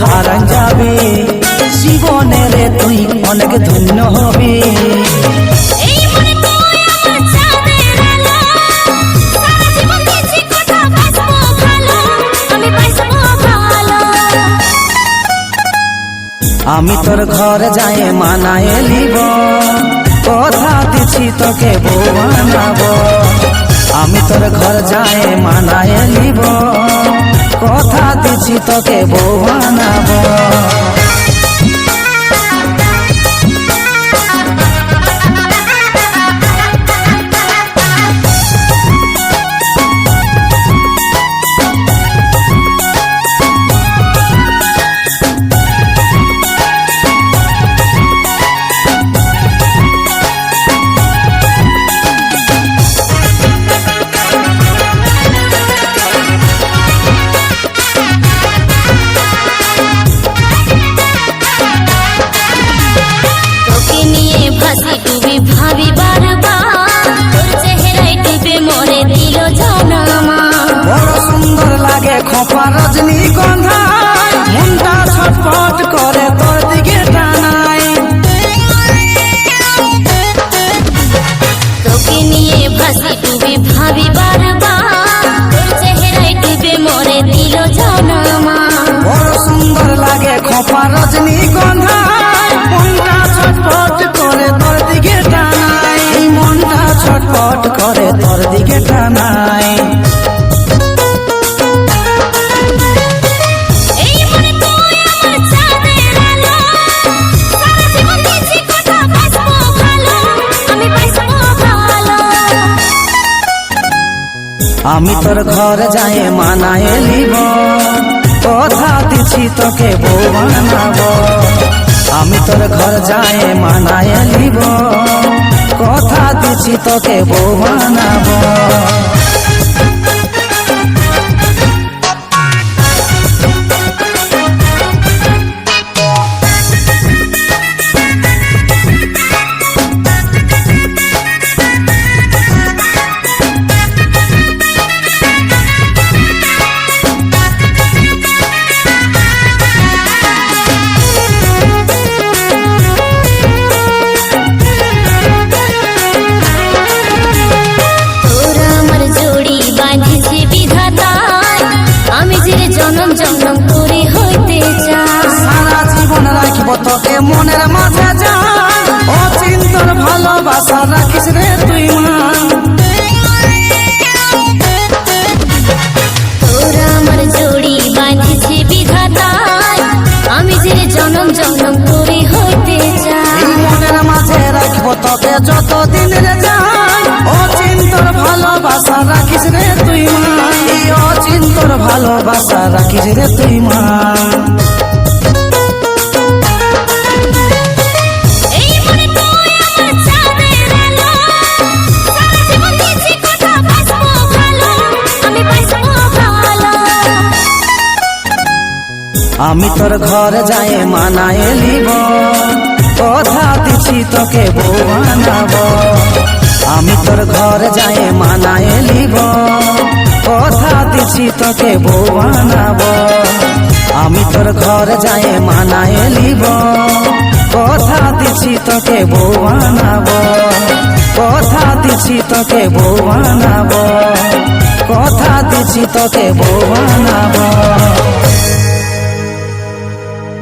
হারান যাবে জীবনে রে তুই অনেক ধন্য হবি। আমি তোর ঘর যাই মানায় লিব, কথা দিছি তোকে বউ বানাবো। আমি তোর ঘর যাই মানায় লিব, কথা দিছি তোকে বউ বানাবো। খোপা রজনীগন্ধা মনটা ছটফট করে তোর দিকে টানাই। তোকে নিয়ে ভাসি ডুবি ভাবি বারবার, তোর চেহারায় ডুবে মরে দিল জানামা। বড় সুন্দর লাগে খোপা রজনীগন্ধা মনটা ছটফট করে তোর দিকে টানাই। মনটা ছটফট করে তোর দিকে টানাই। আমি তোর ঘর যাই মানায় লিব, কথা দিছি তোকে বউ বানাবো। আমি তোর ঘর যাই মানায় লিব, কথা দিছি তোকে বউ বানাবো। তোকে মনের মাঝে যান অচিন্তর ভালোবাসা রাখিস রে তুই মান। তোরা আমার জড়ি বাঁধিছে বিধাতায়, আমি যে জনম জনম তোরে হইতে চাই। মনের মাঝে রাখবো তোকে যতদিন রে যান অচিন্তর ভালোবাসা রাখিস রে তুই মান। অচিন্তর ভালোবাসা রাখিস রে তুই মান। আমি তোর ঘর যাই মানায় লিব, কথা দিছি তোকে বউ বানাবো। আমি তোর ঘর যাই মানায় লিব, কথা দিছি তোকে বউ বানাবো। আমি তোর ঘর যাই মানায় লিব, কথা দিছি তোকে বউ বানাবো। কথা দিছি তোকে বউ বানাবো, কথা দিছি তোকে বউ বানাবো।